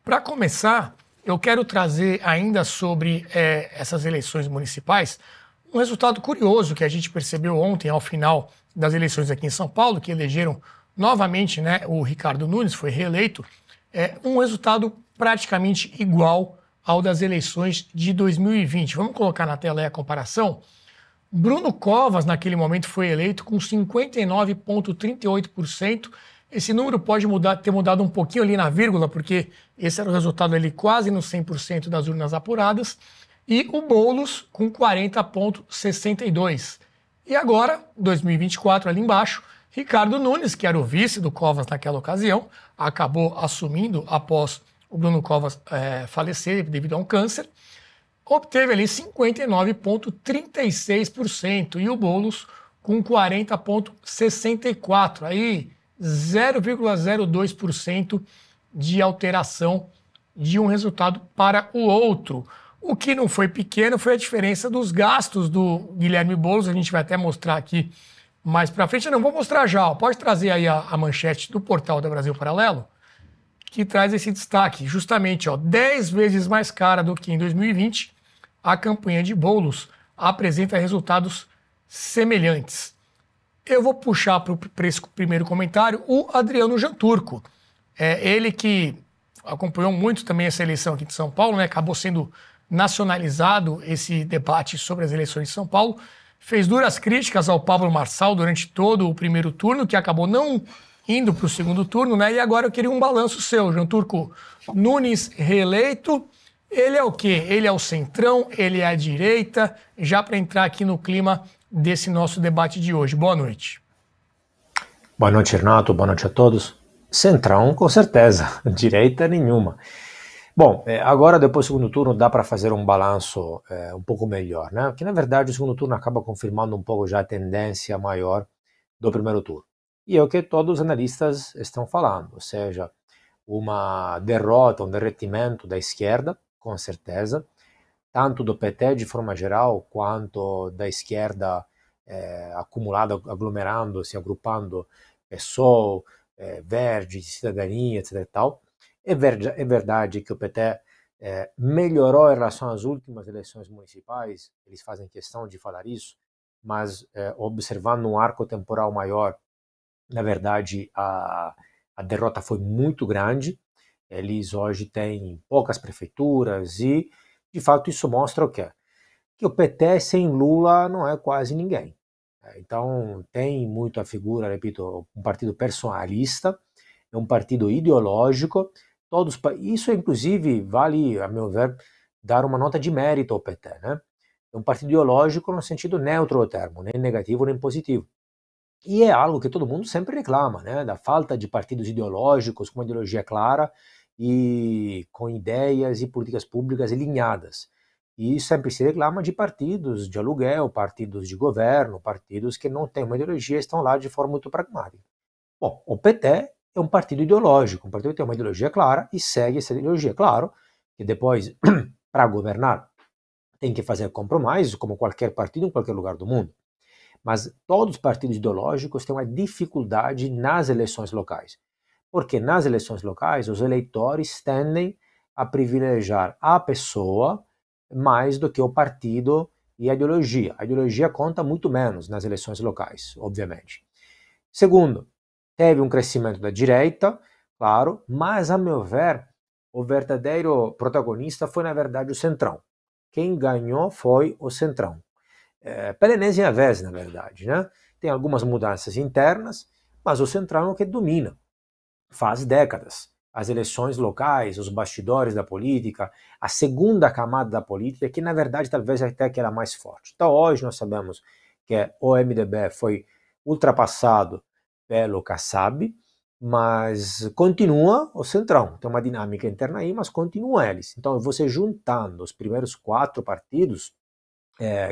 Para começar, eu quero trazer ainda sobre essas eleições municipais um resultado curioso que a gente percebeu ontem, ao final das eleições aqui em São Paulo, que elegeram novamente, né, o Ricardo Nunes, foi reeleito, um resultado praticamente igual ao das eleições de 2020. Vamos colocar na tela aí a comparação? Bruno Covas, naquele momento, foi eleito com 59,38%. Esse número pode ter mudado um pouquinho ali na vírgula, porque esse era o resultado ali quase no 100% das urnas apuradas. E o Boulos com 40,62%. E agora, 2024, ali embaixo, Ricardo Nunes, que era o vice do Covas naquela ocasião, acabou assumindo após o Bruno Covas falecer devido a um câncer, obteve ali 59,36% e o Boulos com 40,64%. Aí 0,02% de alteração de um resultado para o outro. O que não foi pequeno foi a diferença dos gastos do Guilherme Boulos. A gente vai até mostrar aqui mais para frente. Eu não vou mostrar já, ó. Pode trazer aí a manchete do portal da Brasil Paralelo, que traz esse destaque. Justamente, ó, 10 vezes mais cara do que em 2020, a campanha de Boulos apresenta resultados semelhantes. Eu vou puxar para esse primeiro comentário o Adriano Janturco. Ele que acompanhou muito também essa eleição aqui de São Paulo, né? Acabou sendo nacionalizado esse debate sobre as eleições de São Paulo. Fez duras críticas ao Pablo Marçal durante todo o primeiro turno, que acabou não indo para o segundo turno, né? E agora eu queria um balanço seu, Janturco. Nunes reeleito, ele é o quê? Ele é o centrão, ele é a direita? Já para entrar aqui no clima desse nosso debate de hoje. Boa noite. Boa noite, Renato. Boa noite a todos. Centrão, com certeza. Direita, nenhuma. Bom, agora, depois do segundo turno, dá para fazer um balanço um pouco melhor, né? Porque, na verdade, o segundo turno acaba confirmando um pouco já a tendência maior do primeiro turno. E é o que todos os analistas estão falando, ou seja, uma derrota, um derretimento da esquerda, com certeza, tanto do PT de forma geral, quanto da esquerda acumulada, aglomerando-se, agrupando PSOL, Verde, Cidadania, etc. e tal. É verdade que o PT melhorou em relação às últimas eleições municipais, eles fazem questão de falar isso, mas observando um arco temporal maior, na verdade, a derrota foi muito grande. Eles hoje têm poucas prefeituras e, de fato, isso mostra o quê? Que o PT sem Lula não é quase ninguém. Então, tem muito a figura, repito, um partido personalista, é um partido ideológico. Isso, inclusive, vale, a meu ver, dar uma nota de mérito ao PT, né? É um partido ideológico no sentido neutro do termo, nem negativo nem positivo. E é algo que todo mundo sempre reclama, né? Da falta de partidos ideológicos com uma ideologia clara e com ideias e políticas públicas alinhadas. E sempre se reclama de partidos de aluguel, partidos de governo, partidos que não têm uma ideologia e estão lá de forma muito pragmática. Bom, o PT é um partido ideológico, um partido que tem uma ideologia clara e segue essa ideologia. Claro que depois, para governar, tem que fazer compromissos, como qualquer partido em qualquer lugar do mundo. Mas todos os partidos ideológicos têm uma dificuldade nas eleições locais. Porque nas eleições locais, os eleitores tendem a privilegiar a pessoa mais do que o partido e a ideologia. A ideologia conta muito menos nas eleições locais, obviamente. Segundo, teve um crescimento da direita, claro, mas, a meu ver, o verdadeiro protagonista foi, na verdade, o Centrão. Quem ganhou foi o Centrão. Pela enésima vez, na verdade, né? Tem algumas mudanças internas, mas o Centrão é o que domina. Faz décadas. As eleições locais, os bastidores da política, a segunda camada da política, que na verdade talvez até que era mais forte. Então hoje nós sabemos que o MDB foi ultrapassado pelo Kassab, mas continua o Centrão. Tem uma dinâmica interna aí, mas continuam eles. Então você juntando os primeiros 4 partidos,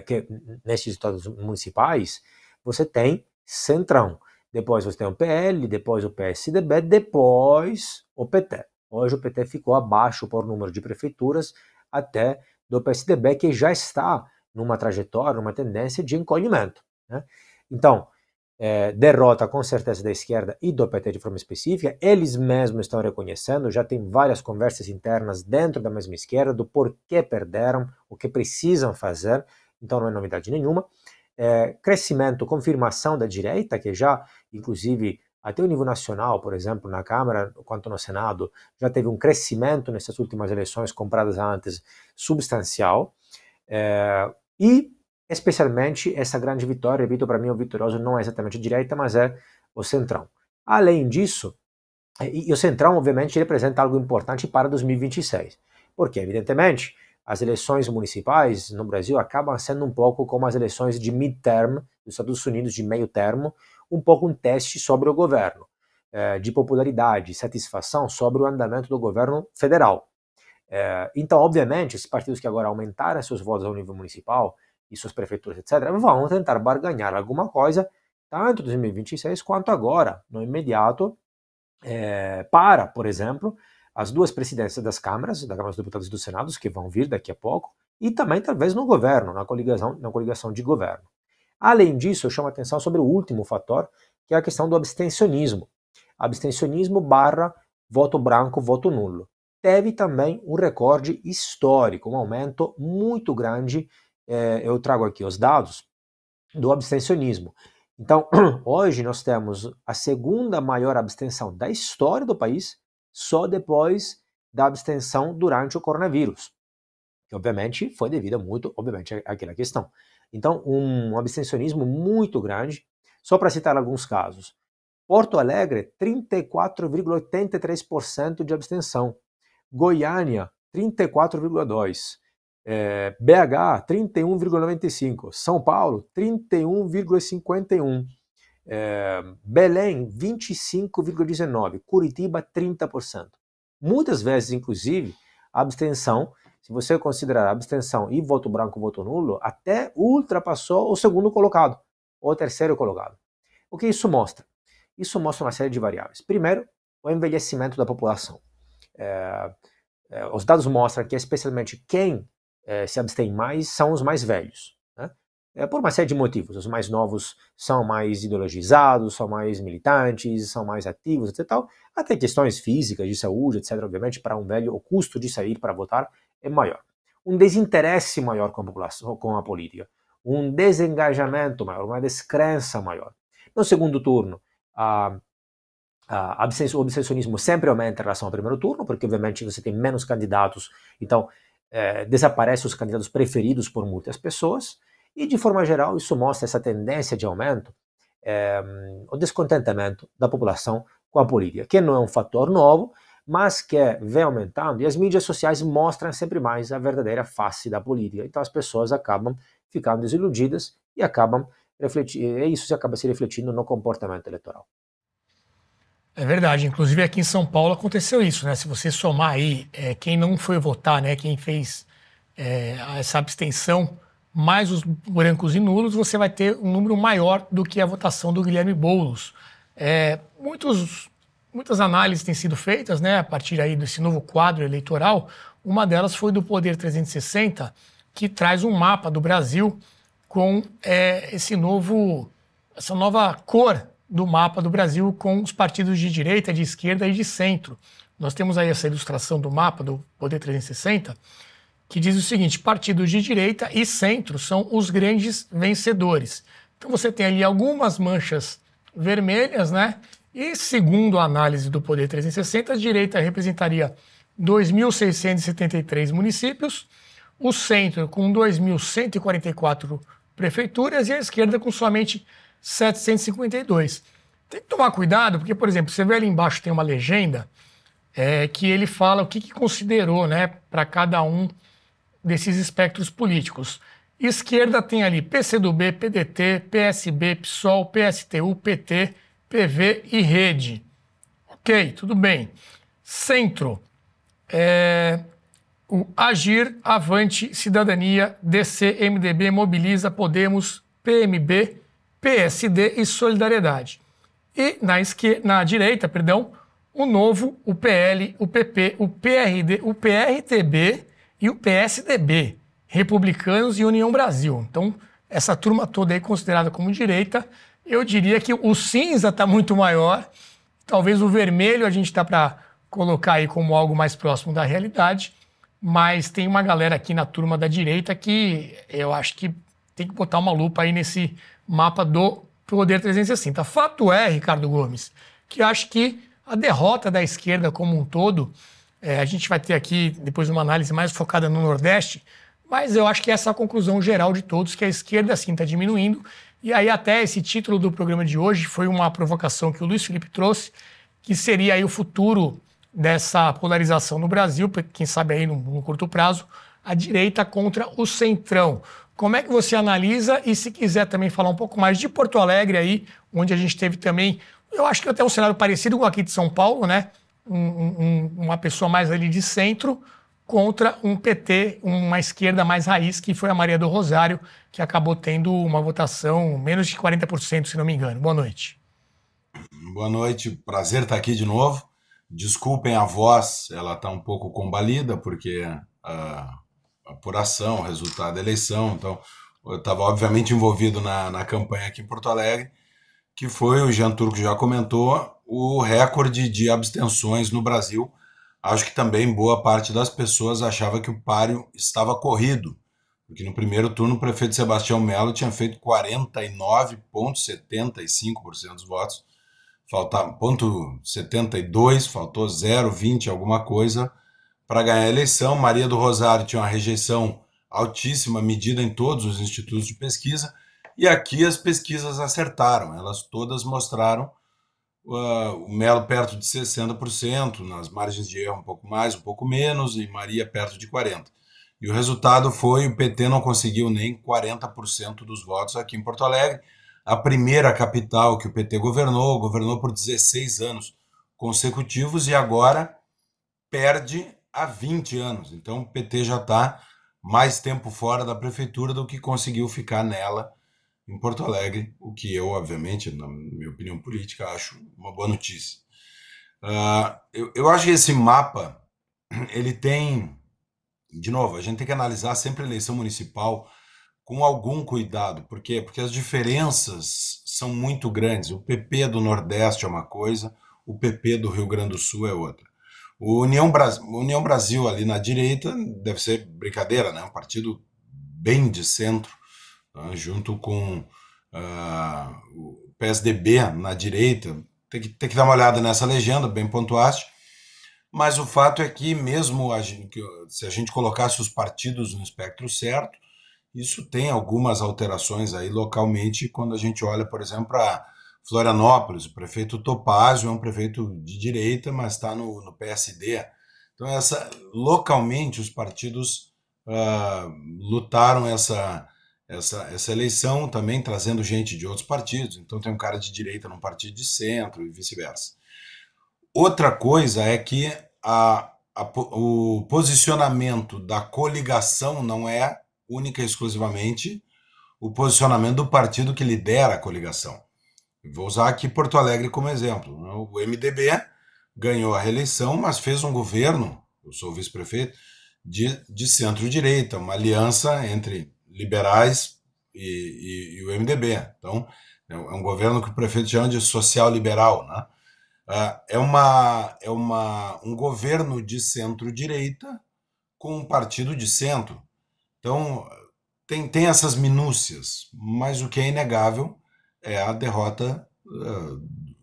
que nesses estados municipais, você tem Centrão. Depois você tem o PL, depois o PSDB, depois o PT. Hoje o PT ficou abaixo por número de prefeituras até do PSDB, que já está numa trajetória, numa tendência de encolhimento, né? Então, derrota com certeza da esquerda e do PT de forma específica. Eles mesmos estão reconhecendo, já tem várias conversas internas dentro da mesma esquerda do porquê perderam, o que precisam fazer, então não é novidade nenhuma. Crescimento, confirmação da direita, que já, inclusive, até o nível nacional, por exemplo, na Câmara, quanto no Senado, já teve um crescimento nessas últimas eleições compradas antes, substancial, e especialmente essa grande vitória, repito, para mim o vitorioso não é exatamente a direita, mas é o Centrão. Além disso, e o Centrão, obviamente, representa algo importante para 2026, porque, evidentemente, as eleições municipais no Brasil acabam sendo um pouco como as eleições de midterm dos Estados Unidos, de meio termo, um pouco um teste sobre o governo, de popularidade, satisfação sobre o andamento do governo federal. Então, obviamente, esses partidos que agora aumentaram seus votos ao nível municipal, e suas prefeituras, etc., vão tentar barganhar alguma coisa, tanto em 2026 quanto agora, no imediato, para, por exemplo, as duas presidências das câmaras, da Câmara dos Deputados e do Senado, que vão vir daqui a pouco, e também talvez no governo, na coligação de governo. Além disso, eu chamo a atenção sobre o último fator, que é a questão do abstencionismo. Abstencionismo barra voto branco, voto nulo. Teve também um recorde histórico, um aumento muito grande. Eu trago aqui os dados do abstencionismo. Então, hoje nós temos a segunda maior abstenção da história do país, só depois da abstenção durante o coronavírus, que obviamente foi devido muito, obviamente, àquela questão. Então, um abstencionismo muito grande. Só para citar alguns casos. Porto Alegre, 34,83% de abstenção. Goiânia, 34,2%. BH, 31,95%. São Paulo, 31,51%. Belém, 25,19%. Curitiba, 30%. Muitas vezes, inclusive, a abstenção, se você considerar abstenção e voto branco, voto nulo, até ultrapassou o segundo colocado, ou o terceiro colocado. O que isso mostra? Isso mostra uma série de variáveis. Primeiro, o envelhecimento da população. Os dados mostram que, especialmente, quem se abstém mais são os mais velhos, né? Por uma série de motivos. Os mais novos são mais ideologizados, são mais militantes, são mais ativos, etc. Até questões físicas, de saúde, etc. Obviamente, para um velho, o custo de sair para votar é maior. Um desinteresse maior com a população, com a política. Um desengajamento maior, uma descrença maior. No segundo turno, o abstencionismo sempre aumenta em relação ao primeiro turno, porque obviamente você tem menos candidatos, então desaparecem os candidatos preferidos por muitas pessoas, e de forma geral isso mostra essa tendência de aumento, o descontentamento da população com a política, que não é um fator novo, mas que vem aumentando, e as mídias sociais mostram sempre mais a verdadeira face da política, então as pessoas acabam ficando desiludidas e isso acaba se refletindo no comportamento eleitoral. É verdade, inclusive aqui em São Paulo aconteceu isso, né? Se você somar aí quem não foi votar, né? Quem fez essa abstenção, mais os brancos e nulos, você vai ter um número maior do que a votação do Guilherme Boulos. Muitas análises têm sido feitas, né? A partir aí desse novo quadro eleitoral. Uma delas foi do Poder 360, que traz um mapa do Brasil com essa nova cor do mapa do Brasil, com os partidos de direita, de esquerda e de centro. Nós temos aí essa ilustração do mapa do Poder 360, que diz o seguinte: partidos de direita e centro são os grandes vencedores. Então você tem ali algumas manchas vermelhas, né? E segundo a análise do Poder 360, a direita representaria 2.673 municípios, o centro com 2.144 prefeituras e a esquerda com somente 752. Tem que tomar cuidado, porque, por exemplo, você vê ali embaixo tem uma legenda que ele fala o que considerou, né, para cada um desses espectros políticos. Esquerda tem ali PCdoB, PDT, PSB, PSOL, PSTU, PT, PV e Rede. Ok, tudo bem. Centro, o Agir, Avante, Cidadania, DC, MDB, Mobiliza, Podemos, PMB, PSD e Solidariedade. E na direita, o Novo, o PL, o PP, o PRD, o PRTB e o PSDB, Republicanos e União Brasil. Então, essa turma toda aí considerada como direita, Eu diria que o cinza está muito maior, talvez o vermelho a gente dá para colocar aí como algo mais próximo da realidade, mas tem uma galera aqui na turma da direita que eu acho que tem que botar uma lupa aí nesse mapa do Poder 360. Fato é, Ricardo Gomes, que eu acho que a derrota da esquerda como um todo, a gente vai ter aqui depois uma análise mais focada no Nordeste, mas eu acho que essa é a conclusão geral de todos, que a esquerda sim está diminuindo. E aí até esse título do programa de hoje foi uma provocação que o Luiz Felipe trouxe, que seria aí o futuro dessa polarização no Brasil, quem sabe aí no curto prazo, a direita contra o centrão. Como é que você analisa? E se quiser também falar um pouco mais de Porto Alegre aí, onde a gente teve também, eu acho que até um cenário parecido com aqui de São Paulo, né? Uma pessoa mais ali de centro contra um PT, uma esquerda mais raiz, que foi a Maria do Rosário, que acabou tendo uma votação menos de 40%, se não me engano. Boa noite. Boa noite, prazer estar aqui de novo. Desculpem a voz, ela está um pouco combalida, porque a apuração, o resultado da eleição, então eu estava obviamente envolvido na campanha aqui em Porto Alegre, que foi, o Jean Turco já comentou, o recorde de abstenções no Brasil. Acho que também boa parte das pessoas achava que o páreo estava corrido, porque no primeiro turno o prefeito Sebastião Melo tinha feito 49,75% dos votos, faltava 0,72, faltou 0,20 alguma coisa para ganhar a eleição. Maria do Rosário tinha uma rejeição altíssima, medida em todos os institutos de pesquisa, e aqui as pesquisas acertaram, elas todas mostraram o Melo perto de 60%, nas margens de erro um pouco mais, um pouco menos, e Maria perto de 40%. E o resultado foi, o PT não conseguiu nem 40% dos votos aqui em Porto Alegre, a primeira capital que o PT governou por 16 anos consecutivos, e agora perde há 20 anos. Então o PT já está mais tempo fora da prefeitura do que conseguiu ficar nela em Porto Alegre, o que eu, obviamente, na minha opinião política, acho uma boa notícia. Eu acho que esse mapa, ele tem, de novo, a gente tem que analisar sempre a eleição municipal com algum cuidado. Por quê? Porque as diferenças são muito grandes. O PP do Nordeste é uma coisa, o PP do Rio Grande do Sul é outra. O União Brasil ali na direita deve ser brincadeira, né? Um partido bem de centro, junto com o PSDB na direita. Tem que dar uma olhada nessa legenda, bem pontuaste. Mas o fato é que mesmo se a gente colocasse os partidos no espectro certo, isso tem algumas alterações aí localmente, quando a gente olha, por exemplo, para Florianópolis. O prefeito Topázio é um prefeito de direita, mas está no PSD. Então, localmente, os partidos lutaram essa eleição, também trazendo gente de outros partidos. Então, tem um cara de direita num partido de centro e vice-versa. Outra coisa é que o posicionamento da coligação não é única e exclusivamente o posicionamento do partido que lidera a coligação. Vou usar aqui Porto Alegre como exemplo. O MDB ganhou a reeleição, mas fez um governo, eu sou vice-prefeito, de centro-direita, uma aliança entre liberais e o MDB. Então, é um governo que o prefeito chama de social-liberal, né? É um governo de centro-direita com um partido de centro. Então, tem essas minúcias, mas o que é inegável é a derrota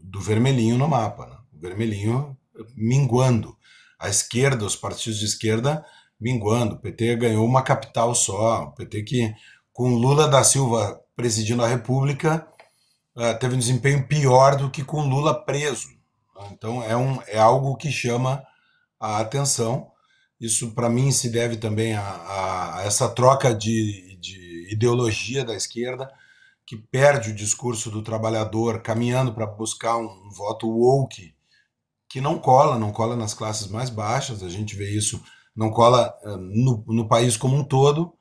do vermelhinho no mapa, né? O vermelhinho minguando. A esquerda, os partidos de esquerda minguando. O PT ganhou uma capital só. O PT que, com Lula da Silva presidindo a República, teve um desempenho pior do que com Lula preso. Então, é algo que chama a atenção. Isso, para mim, se deve também a essa troca de ideologia da esquerda, que perde o discurso do trabalhador, caminhando para buscar um voto woke, que não cola nas classes mais baixas. A gente vê isso, não cola no país como um todo,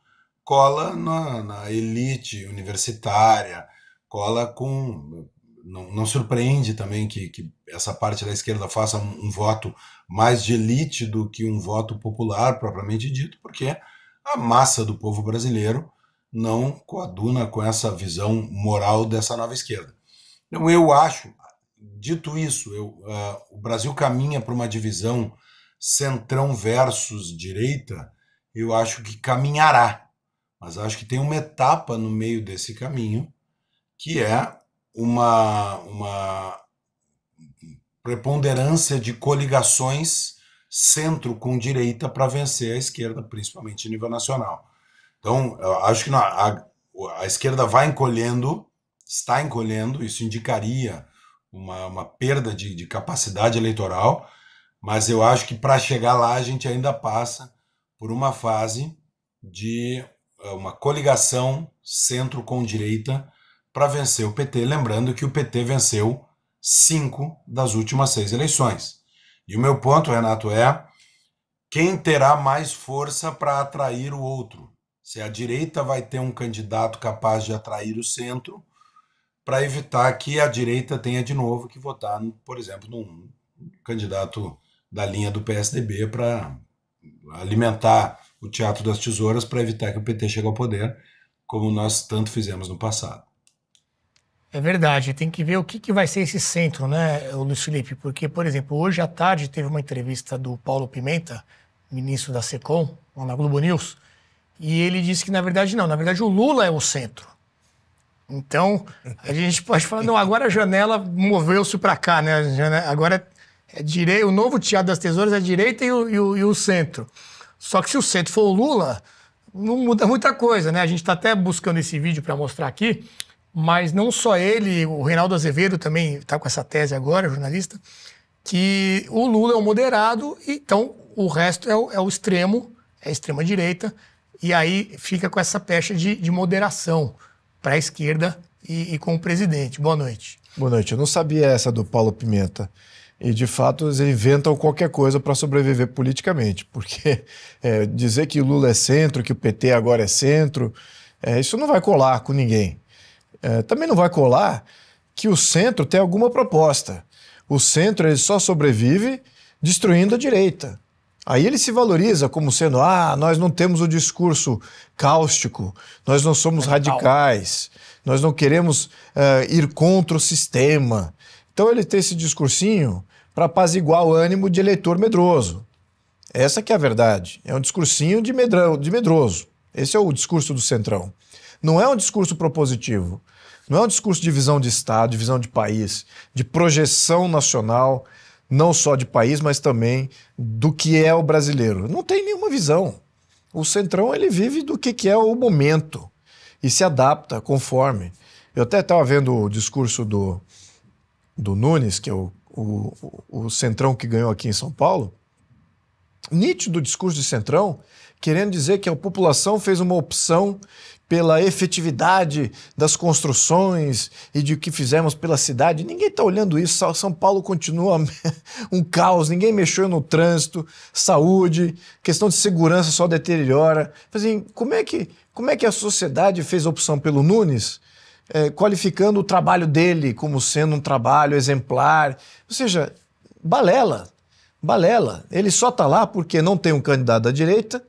cola na elite universitária, cola com... Não surpreende também que essa parte da esquerda faça um voto mais de elite do que um voto popular, propriamente dito, porque a massa do povo brasileiro não coaduna com essa visão moral dessa nova esquerda. Não, eu acho, dito isso, o Brasil caminha para uma divisão centrão versus direita, eu acho que caminhará, mas acho que tem uma etapa no meio desse caminho, que é uma preponderância de coligações centro com direita para vencer a esquerda, principalmente a nível nacional. Então, eu acho que a esquerda vai encolhendo, está encolhendo, isso indicaria uma perda de capacidade eleitoral, mas eu acho que para chegar lá a gente ainda passa por uma fase de uma coligação centro com direita para vencer o PT, lembrando que o PT venceu 5 das últimas 6 eleições. E o meu ponto, Renato, é quem terá mais força para atrair o outro. Se a direita vai ter um candidato capaz de atrair o centro, para evitar que a direita tenha de novo que votar, por exemplo, num candidato da linha do PSDB para alimentar o teatro das tesouras para evitar que o PT chegue ao poder, como nós tanto fizemos no passado. É verdade, tem que ver o que vai ser esse centro, né, Luiz Felipe? Porque, por exemplo, hoje à tarde teve uma entrevista do Paulo Pimenta, ministro da SECOM, na Globo News, e ele disse que, na verdade, não, na verdade o Lula é o centro. Então, a gente pode falar, não, agora a janela moveu-se para cá, né? Agora o novo teatro das tesouras é a direita e o centro. Só que se o centro for o Lula, não muda muita coisa, né? A gente está até buscando esse vídeo para mostrar aqui, mas não só ele, o Reinaldo Azevedo também está com essa tese agora, jornalista, que o Lula é o moderado, então o resto é o extremo, é a extrema-direita, e aí fica com essa pecha de moderação para a esquerda e com o presidente. Boa noite. Boa noite. Eu não sabia essa do Paulo Pimenta. E, de fato, eles inventam qualquer coisa para sobreviver politicamente. Porque dizer que o Lula é centro, que o PT agora é centro, isso não vai colar com ninguém. Também não vai colar que o centro tem alguma proposta. O centro ele só sobrevive destruindo a direita. Aí ele se valoriza como sendo, nós não temos o discurso cáustico, nós não somos radicais, nós não queremos ir contra o sistema. Então ele tem esse discursinho para apaziguar o ânimo de eleitor medroso. Essa que é a verdade, é um discursinho de medroso. Esse é o discurso do Centrão. Não é um discurso propositivo, não é um discurso de visão de Estado, de visão de país, de projeção nacional, não só de país, mas também do que é o brasileiro. Não tem nenhuma visão. O Centrão ele vive do que é o momento e se adapta conforme. Eu até estava vendo o discurso do Nunes, que é o Centrão que ganhou aqui em São Paulo. Nítido o discurso de Centrão, querendo dizer que a população fez uma opção pela efetividade das construções e de o que fizemos pela cidade. Ninguém está olhando isso. São Paulo continua um caos, ninguém mexeu no trânsito, saúde, questão de segurança só deteriora. Assim, como é que a sociedade fez opção pelo Nunes, qualificando o trabalho dele como sendo um trabalho exemplar? Ou seja, balela. Ele só está lá porque não tem um candidato da direita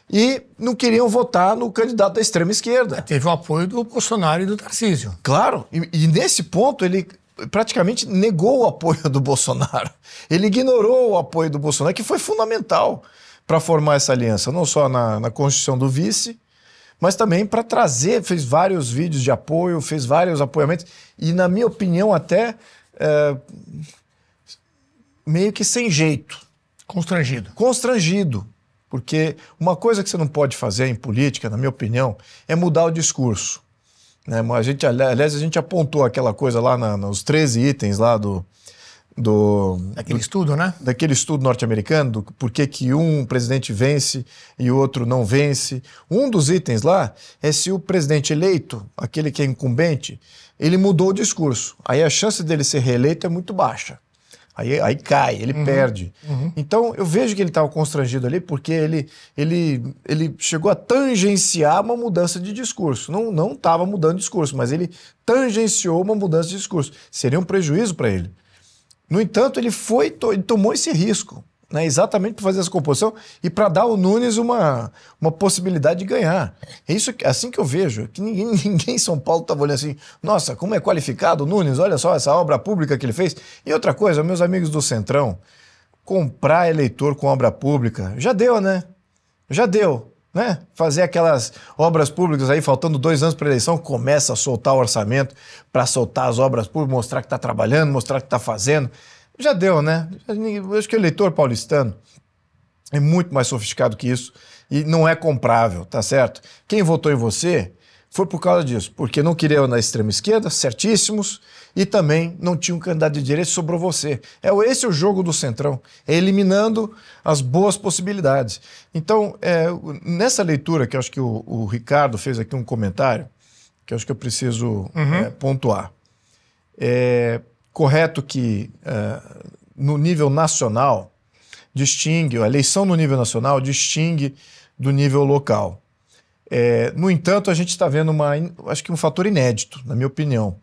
e não queriam votar no candidato da extrema esquerda. Teve o apoio do Bolsonaro e do Tarcísio. Claro, e nesse ponto ele praticamente negou o apoio do Bolsonaro. Ele ignorou o apoio do Bolsonaro, que foi fundamental para formar essa aliança, não só na constituição do vice, mas também para trazer, fez vários vídeos de apoio, fez vários apoiamentos, e na minha opinião até meio que sem jeito. Constrangido. Porque uma coisa que você não pode fazer em política, na minha opinião, é mudar o discurso. Né? Aliás, a gente apontou aquela coisa lá nos 13 itens lá daquele estudo, né? Daquele estudo norte-americano, do porquê que um presidente vence e o outro não vence. Um dos itens lá é se o presidente eleito, aquele que é incumbente, ele mudou o discurso. Aí a chance dele ser reeleito é muito baixa. Aí cai, ele perde. Então, eu vejo que ele estava constrangido ali porque ele chegou a tangenciar uma mudança de discurso. Não estava mudando de discurso, mas ele tangenciou uma mudança de discurso. Seria um prejuízo para ele. No entanto, ele tomou esse risco. né, exatamente para fazer essa composição e para dar ao Nunes uma possibilidade de ganhar. É isso, assim que eu vejo, que ninguém em São Paulo estava olhando assim, nossa, como é qualificado o Nunes, olha só essa obra pública que ele fez. E outra coisa, meus amigos do Centrão, comprar eleitor com obra pública, já deu, né? Já deu, né? Fazer aquelas obras públicas aí, faltando 2 anos para a eleição, começa a soltar o orçamento para soltar as obras públicas, mostrar que está trabalhando, mostrar que está fazendo. Já deu, né? Eu acho que o eleitor paulistano é muito mais sofisticado que isso e não é comprável, tá certo? Quem votou em você foi por causa disso, porque não queria na extrema esquerda, certíssimos, e também não tinha um candidato de direita, sobrou você. Esse é o jogo do Centrão, é eliminando as boas possibilidades. Então, nessa leitura, que eu acho que o Ricardo fez aqui um comentário, que eu acho que eu preciso pontuar. Correto que no nível nacional distingue, a eleição no nível nacional distingue do nível local. No entanto, a gente está vendo acho que um fator inédito, na minha opinião,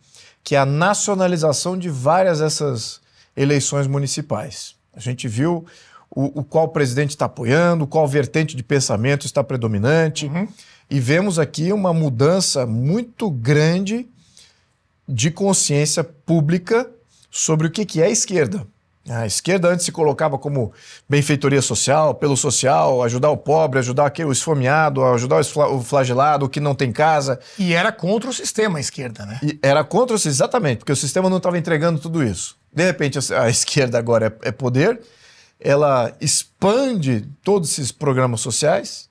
que é a nacionalização de várias dessas eleições municipais. A gente viu o qual presidente está apoiando, qual vertente de pensamento está predominante, e vemos aqui uma mudança muito grande de consciência pública sobre o que é a esquerda. A esquerda antes se colocava como benfeitoria social, pelo social, ajudar o pobre, ajudar o esfomeado, ajudar o flagelado, o que não tem casa. E era contra o sistema a esquerda, né? E era contra o sistema, exatamente, porque o sistema não estava entregando tudo isso. De repente a esquerda agora é poder, ela expande todos esses programas sociais,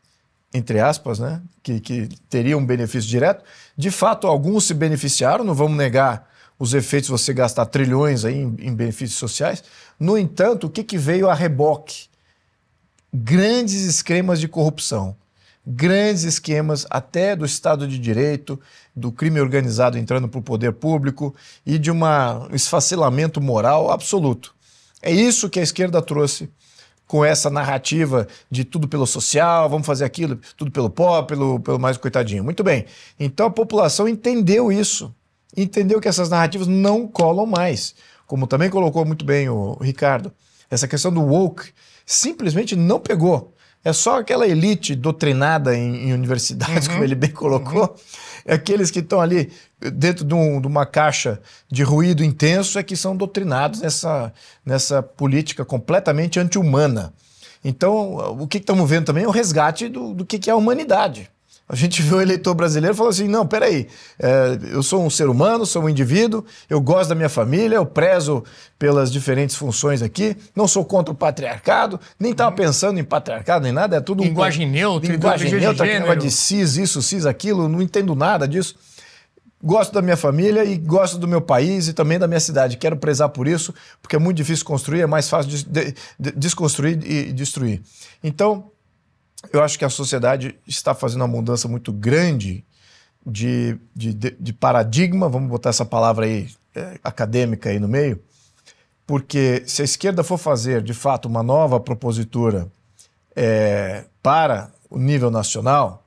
entre aspas, né, que teriam um benefício direto. De fato, alguns se beneficiaram, não vamos negar os efeitos de você gastar trilhões aí em benefícios sociais. No entanto, o que veio a reboque? Grandes esquemas de corrupção, grandes esquemas até do Estado de Direito, do crime organizado entrando para o poder público e de um esfacelamento moral absoluto. É isso que a esquerda trouxe com essa narrativa de tudo pelo social, vamos fazer aquilo, tudo pelo pobre, pelo mais coitadinho. Muito bem. Então a população entendeu isso. Entendeu que essas narrativas não colam mais. Como também colocou muito bem o Ricardo, essa questão do woke simplesmente não pegou. É só aquela elite doutrinada em universidades, como ele bem colocou, aqueles que estão ali dentro de uma caixa de ruído intenso é que são doutrinados nessa política completamente anti-humana. Então, o que estamos vendo também é o resgate do que é a humanidade. A gente viu o eleitor brasileiro e falou assim, não, peraí, eu sou um ser humano, sou um indivíduo, eu gosto da minha família, eu prezo pelas diferentes funções aqui, não sou contra o patriarcado, nem estava pensando em patriarcado nem nada, é tudo... Linguagem neutra, negócio de cis isso, cis aquilo, não entendo nada disso. Gosto da minha família e gosto do meu país e também da minha cidade. Quero prezar por isso, porque é muito difícil construir, é mais fácil desconstruir e destruir. Então, eu acho que a sociedade está fazendo uma mudança muito grande de paradigma, vamos botar essa palavra aí acadêmica aí no meio, porque se a esquerda for fazer, de fato, uma nova propositura para o nível nacional,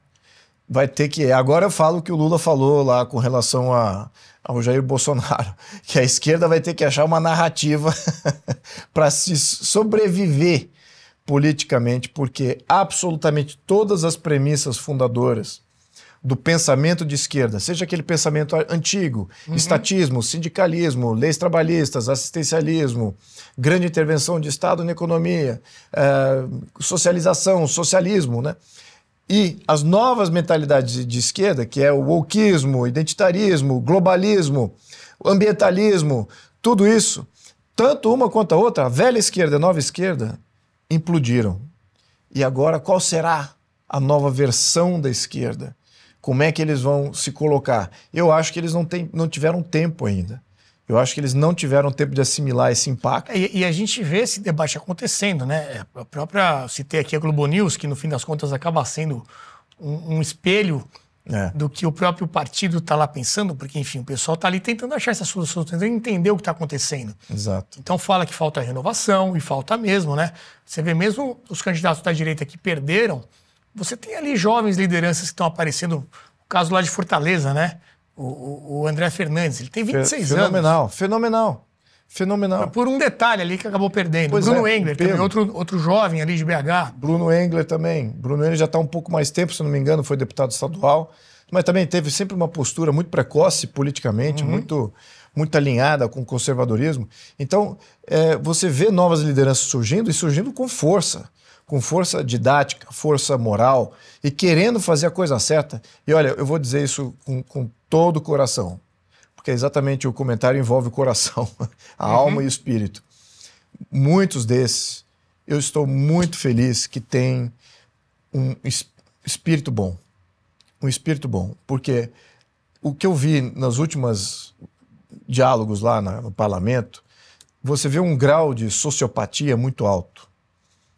vai ter que... Agora eu falo o que o Lula falou lá com relação ao Jair Bolsonaro, que a esquerda vai ter que achar uma narrativa para se sobreviver politicamente, porque absolutamente todas as premissas fundadoras do pensamento de esquerda, seja aquele pensamento antigo, estatismo, sindicalismo, leis trabalhistas, assistencialismo, grande intervenção de Estado na economia, socialização, socialismo, né? E as novas mentalidades de esquerda, que é o wokeismo, identitarismo, globalismo, ambientalismo, tudo isso, tanto uma quanto a outra, a velha esquerda e a nova esquerda, implodiram. E agora, qual será a nova versão da esquerda? Como é que eles vão se colocar? Eu acho que eles não tiveram tempo ainda. Eu acho que eles não tiveram tempo de assimilar esse impacto. E a gente vê esse debate acontecendo, né? A própria, citei aqui a Globo News, que no fim das contas acaba sendo um espelho do que o próprio partido está lá pensando, porque, enfim, o pessoal está ali tentando achar essas soluções, tentando entender o que está acontecendo. Exato. Então fala que falta renovação, e falta mesmo, né? Você vê mesmo os candidatos da direita que perderam, você tem ali jovens lideranças que estão aparecendo, o caso lá de Fortaleza, né? O André Fernandes, ele tem 26 Fenomenal, anos. fenomenal. Fenomenal. Por um detalhe ali que acabou perdendo. Pois Bruno é, Engler, Pedro. também, outro jovem ali de BH. Bruno Engler também. Bruno Engler já está um pouco mais tempo, se não me engano, foi deputado estadual, mas também teve sempre uma postura muito precoce politicamente, muito alinhada com o conservadorismo. Então, você vê novas lideranças surgindo e surgindo com força didática, força moral e querendo fazer a coisa certa. E olha, eu vou dizer isso com todo o coração, porque exatamente o comentário envolve o coração, a alma e o espírito. Muitos desses, eu estou muito feliz que tem um espírito bom. Um espírito bom. Porque o que eu vi nos últimos diálogos lá no parlamento, você vê um grau de sociopatia muito alto.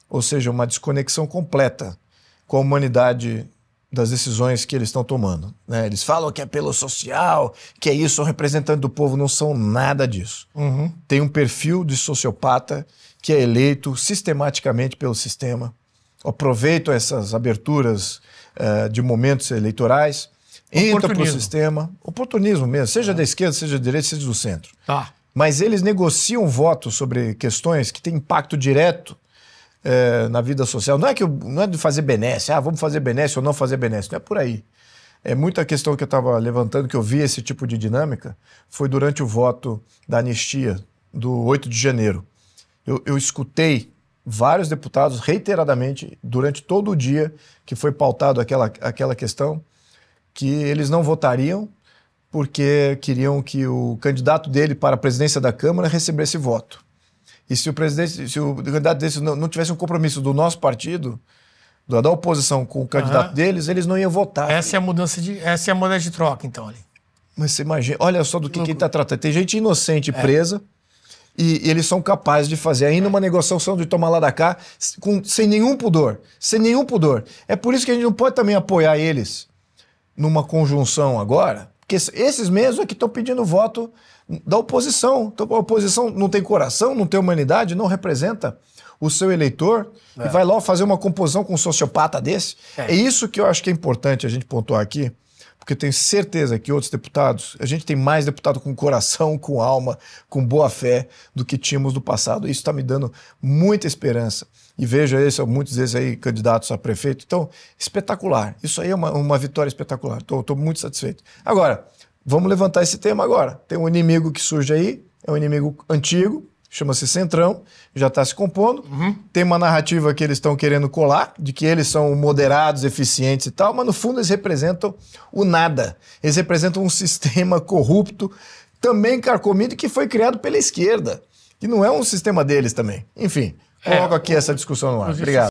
Ou seja, uma desconexão completa com a humanidade das decisões que eles estão tomando, né? Eles falam que é pelo social, que é isso, são representantes do povo, não são nada disso. Tem um perfil de sociopata que é eleito sistematicamente pelo sistema, aproveitam essas aberturas de momentos eleitorais, entra para o sistema, oportunismo mesmo, seja da esquerda, seja da direita, seja do centro. Tá. Mas eles negociam votos sobre questões que têm impacto direto na vida social. Não é de fazer benesse, vamos fazer benesse ou não fazer benesse, não é por aí. É muita questão que eu estava levantando, que eu vi esse tipo de dinâmica, foi durante o voto da anistia do 8 de janeiro. Eu escutei vários deputados reiteradamente, durante todo o dia que foi pautado aquela questão, que eles não votariam porque queriam que o candidato dele para a presidência da Câmara recebesse voto. E se o candidato desse não tivesse um compromisso do nosso partido, da oposição com o candidato deles, eles não iam votar. Essa é a moeda de troca, então, ali. Mas você imagina, olha só do que quem está tratando. Tem gente inocente presa e eles são capazes de fazer ainda uma negociação de tomar lá da cá sem nenhum pudor. Sem nenhum pudor. É por isso que a gente não pode também apoiar eles numa conjunção agora, porque esses mesmos é que estão pedindo voto da oposição. Então, a oposição não tem coração, não tem humanidade, não representa o seu eleitor e vai lá fazer uma composição com um sociopata desse. É isso que eu acho que é importante a gente pontuar aqui, porque eu tenho certeza que outros deputados, a gente tem mais deputado com coração, com alma, com boa fé do que tínhamos no passado. Isso está me dando muita esperança. E veja muitos desses aí candidatos a prefeito. Então, espetacular. Isso aí é uma vitória espetacular. Estou muito satisfeito. Agora, vamos levantar esse tema agora. Tem um inimigo que surge aí, é um inimigo antigo, chama-se Centrão, já está se compondo. Tem uma narrativa que eles estão querendo colar, de que eles são moderados, eficientes e tal, mas no fundo eles representam o nada. Eles representam um sistema corrupto, também carcomido, que foi criado pela esquerda, que não é um sistema deles também. Enfim, coloco aqui essa discussão no ar. Obrigado.